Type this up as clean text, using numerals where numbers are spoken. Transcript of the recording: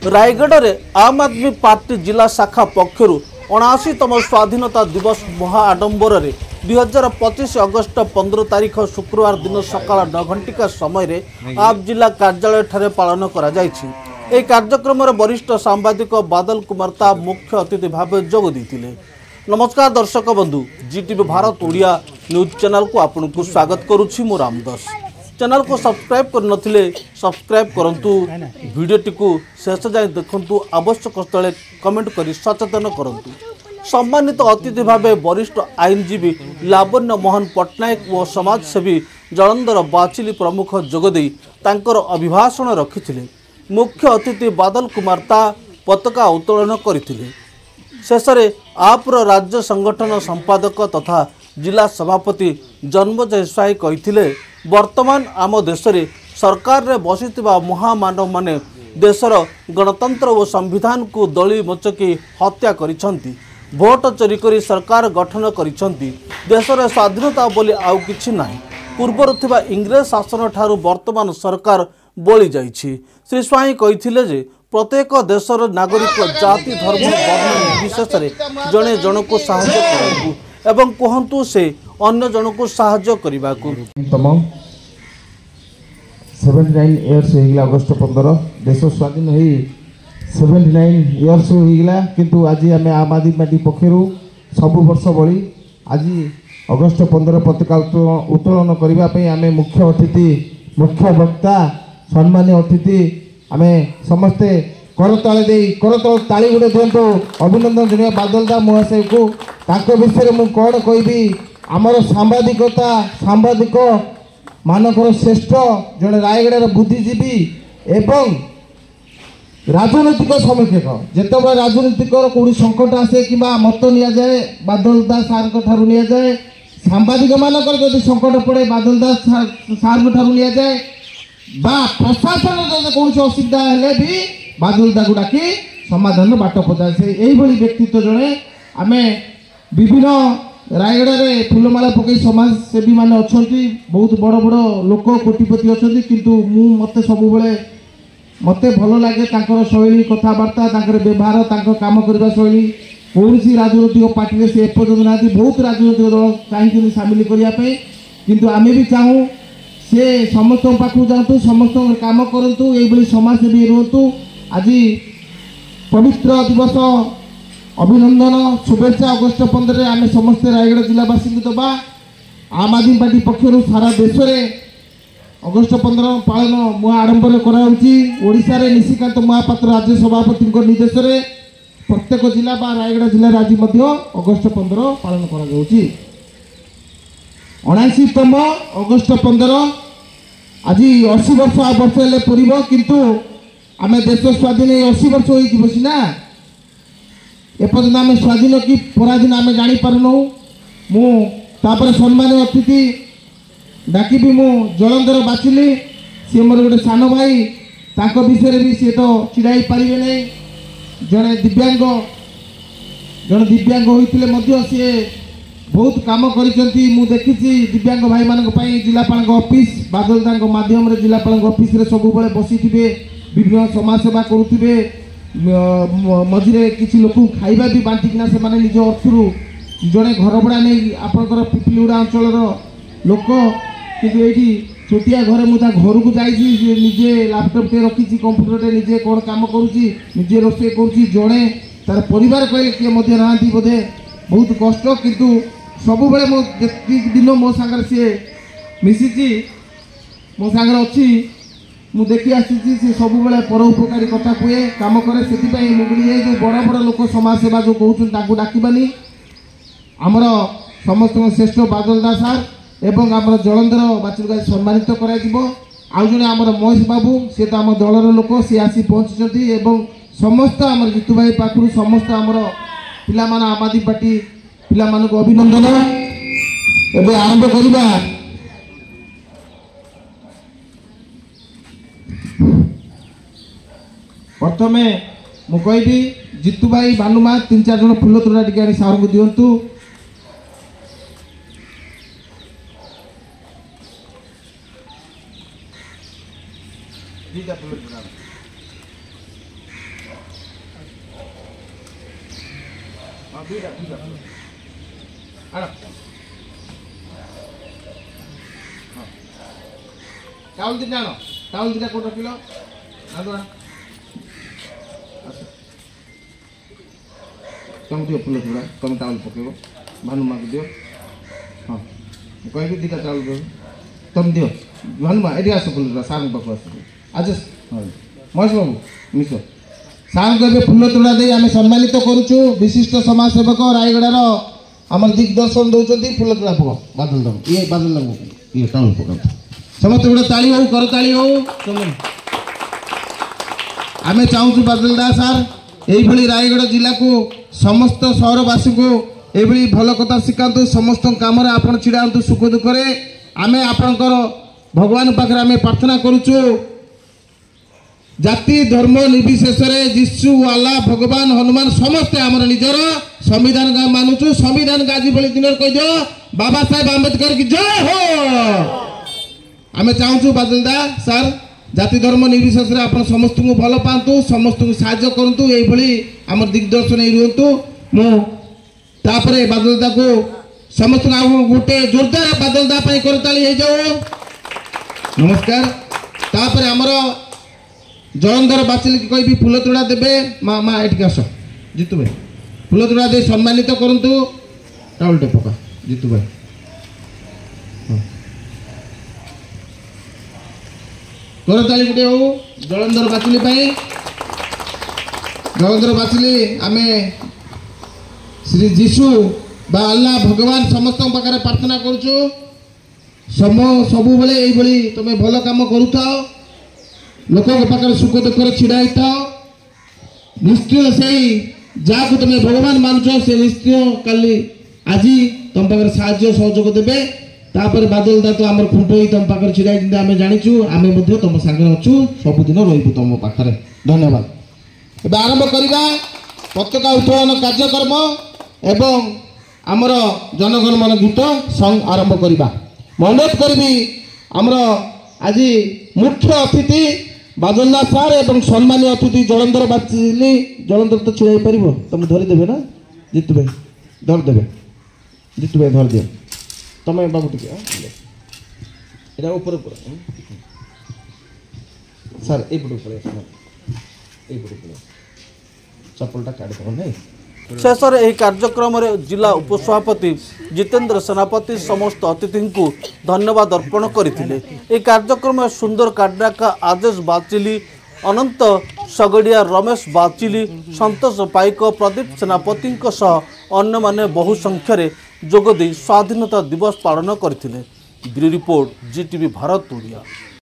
रायगढ़ में आम आदमी पार्टी जिला शाखा पक्षर 79तम स्वाधीनता दिवस महा आडंबर 2025 अगस्ट 15 तारीख शुक्रवार दिन सकाल 9 घंटिका समय आप जिला कार्यालय ठारे पालन करा जायछि। एही कार्यक्रम वरिष्ठ सांबादिक बादल कुमार ता मुख्य अतिथि भाव जोग देथिले। नमस्कार दर्शक बंधु, जीटीवी भारत ओडिया न्यूज चैनल को आपनको स्वागत करुछि। मो रामदास चैनल को सब्सक्राइब कर नथिले सब्सक्राइब करंतु, वीडियोटी को शेष जाए देखंतु, आवश्यक स्थले कमेंट करी सचेतन करंतु। सम्मानित अतिथि भावे वरिष्ठ आईनजीवी लावण्य मोहन पट्टनायक और समाजसेवी जलंधर बाचिली प्रमुख जोगदे तांकर अभिभाषण रखिथिले। मुख्य अतिथि बादल कुमार ता पताका उत्तोलन करथिले। शेषे आप्र राज्य संगठन संपादक तथा जिला सभापति जन्मजय साई कहिथिले, वर्तमान आम देश रे सरकार रे बसिथिबा महामानव माने देशर गणतंत्र और संविधान को दली मचकी हत्या करिसंती, भोट चोरी करी सरकार गठन करिसंती। देश रे स्वाधीनता बोली आउ किछि नाही। पूर्वर थिबा इंग्रेज शासन ठारू वर्तमान सरकार बोली जाइछि। श्री स्वाई कहिथिले जे प्रत्येक देशर नागरिक जाति धर्म वर्ण निर्विशेष रे जणे जनको सहायता करबू एवं कहंतु से अन्य जनको सहायता करिबाकू। 79 इयर्स होइगला अगस्त 15 देश स्वाधीन होई 79 इयर्स होइगला, किंतु आज आम आम आदमी पार्टी पक्षरु सब वर्ष बड़ी आज अगस्त 15 पताका उत्तोलन करबा पई आम मुख्य अतिथि मुख्य वक्ता सम्मानीय अतिथि आम समस्ते करताल ताली गुटे दिंतु अभिनंदन जन बादलदा महाशय को। ताको विषय मु कौन कहबी, आमर सांबादिकता सांबादिक मानकर श्रेष्ठ जड़े रायगढ़ बुद्धिजीवी एवं राजनैतिक समीक्षक। जितेबाला राजनैतिक कौन संकट आसे कि मत नि जाए बादलदा सार ठारू नि जाए, सांबादिक मानकर जदि संकट पड़े बादलदा सार ठारू नि जाए, बा प्रशासन कौन असुविधा हेले भी बादलदा को डाकी समाधान बाट पचाए। से यही व्यक्तित्व जड़े आम विभिन्न रायगढ़ में फूलमाला पकई समाजसेवी माने अच्छी बहुत बड़ बड़ लोक कोटिपति अच्छा, किंतु मत सब मत भल लगे शैली कथबार्ता व्यवहार काम करने शैली। कौन सी राजनैतिक पार्टी से एपर्यंत ना बहुत राजनैतिक दल चाहिए सामिल करने, किंतु आम भी चाहूँ से समस्त पाखु जातु समस्त काम करूँ ये समाजसेवी रुहतु। आज पवित्र दिवस अभिनंदन शुभेच्छा अगस्त 15 आम समस्त रायगढ़ जिलावासी को दबा। आम आदमी पार्टी पक्षर सारा देश में अगस्त 15 पालन मुआ आडंबर ओडिशा रे निशिकांत महापात्र राज्य सभापति निर्देश में प्रत्येक जिला बा रायगढ़ जिले आज अगस्त 15 पालन करा 79तम अगस्त 15 आज 80 वर्ष आ वर्ष हेले पूरब, किंतु आम देश स्वाधीन 80 वर्ष हो सीना एपर्यंत आम स्वाधीन कि पराधीन आम जापारूँ। मुझे सम्मानीय अतिथि डाकिबी मु जलंधर बाचिली, सी मोर गोटे सान भाई, ताक विषय भी सी तो चिड़ाई पारे नहीं। जड़े दिव्यांग होते सी बहुत काम कर देखी दिव्यांग भाई मान जिलापाल ऑफिस बादलदा माध्यम जिलापाल ऑफिस रे सब बसी विभिन्न समाजसेवा करुवे, मझे किसी लोक खाइबा भी बांटिकिना से माने निज अर्थरू जड़े घर भड़ा नहीं आपंकर पिपलीगुड़ा अंचल लोक, किंतु ये छोटिया घरे मुझे घर को जाइए निजे लैपटॉप टे रखी कंप्यूटर निजे कौन काम करुँची निजे रोषे करुँची जड़े तार परिवार कहे किए ना बोधे बहुत कष्ट, किंतु सब दिन मो सांगे सी मिसी मो सांगे अच्छी मु देखी आसी सब परोपकारी कथा कहे काम करे। से जो बड़ बड़ लोक समाजसेवा जो कहते डाकबानी आमर समस्त श्रेष्ठ बादलदा सार एवं आम जलंधर बाचिल सम्मानित कर जड़े आमर महेश बाबू सी तो आम दलर लोक सी आसी पहुँची समस्त आम जितु भाई पाखु समस्त आमर पिला आम आदमी पार्टी पिला अभिनंदन। एवं आरंभ करवा प्रथम मुझे जितु भाई भानुमा 3-4 जन फुल तोड़ा टी सार को दिंतु। टाउल दिटा आण टाउल दिटा कोट रखिल तुम दियो फुल थोड़ा तुम टाउल पकेब भानुमा को दियो हाँ कह दीटा चाउल दो तुम दियो भानुमा ये आस फुल सार पाक आस आज हाँ महेश बाबू मिस सार को फुल तोड़ा दे आम सम्मानित करुचु विशिष्ट समाजसेवक रायगड़ार आम दिग्दर्शन दौरान फुल तोड़ा पक बादल दम ये बादल दम ये टाउल पका समस्त गोटे ताली हो कर ताली हो आम चाहूँ बादल दा सार यही रायगढ़ जिला को समस्त सहरवासी को ये भल कथा शिखातु समस्त कम आपड़ छिड़ातु सुख दुखे आम आपणकर भगवान पाखे आम प्रार्थना करुचु जाति धर्म निर्विशेष जीशु अल्लाह भगवान हनुमान समस्ते आमर निजर संविधान का मानुचु संविधान का आज भली दिन कह दियो बाबा साहेब आंबेडकर की जय हो आम चाहूँ बादलदा सार जाति धर्म निर्विशेष आप समस्त को भल पातु समस्त को साहाय्य करूँ ये आम दिग्दर्शन रुहतु मुझे बादलदा को समस्त गोटे जोरदार बादलदा करताली हो जाओ नमस्कार तापर आमर जलंधर बाचिल की कह फुल तोड़ा देवे माँ माँ ये आस जीतू भाई फुल तोड़ा दे सम्मानित करूँ टाउलटे पका जीतू भाई करताली गोटे हो जलंधर बाचिली जलंधर बाचिली आम श्री जीशु बा अल्लाह भगवान समस्त पाखे प्रार्थना करुचु सबु बेले ये तुम भल कम करूँ लोक पाखे सुख दुखे छिड़ा था निश्चय से जहाँ को तुम भगवान मानुच से निश्चय काली आज तुम पाखे साहाय्य सहयोग देवे तापर बादलदा तो आम खुंट तुम पाखे छिड़ा आम जाचु आम तुम सागर अच्छु सबुदिन रही तुम पाखे धन्यवाद एवं आरंभ करवा पताका उत्तोलन कार्यक्रम एवं आमर जनगणमन गीत संग आरंभ करवा अनुरोध करी आमर आज मुख्य अतिथि बादलदा सार एवं सम्मानीय अतिथि जलंधर बाचिली जलंधर तो छिड़ा पार तुम धरीदेवे ना जीतू भाई धरदेवे जीतू भाई धर दियो तुम बाबू टे ऊपर सार यपट पड़े चप्पलटा काढ़ नहीं शेष में कार्यक्रम जिला उपसभापति जितेंद्र सेनापति समस्त अतिथि को धन्यवाद अर्पण करते। कार्यक्रम में सुंदर काड्राका आदेश बाचिली अनंत सगड़िया रमेश बाचिली संतोष पाइक प्रदीप सेनापति अन्य माने बहु संख्यार जोगदे स्वाधीनता दिवस पालन करते। Bureau report Zee TV Bharat Odia.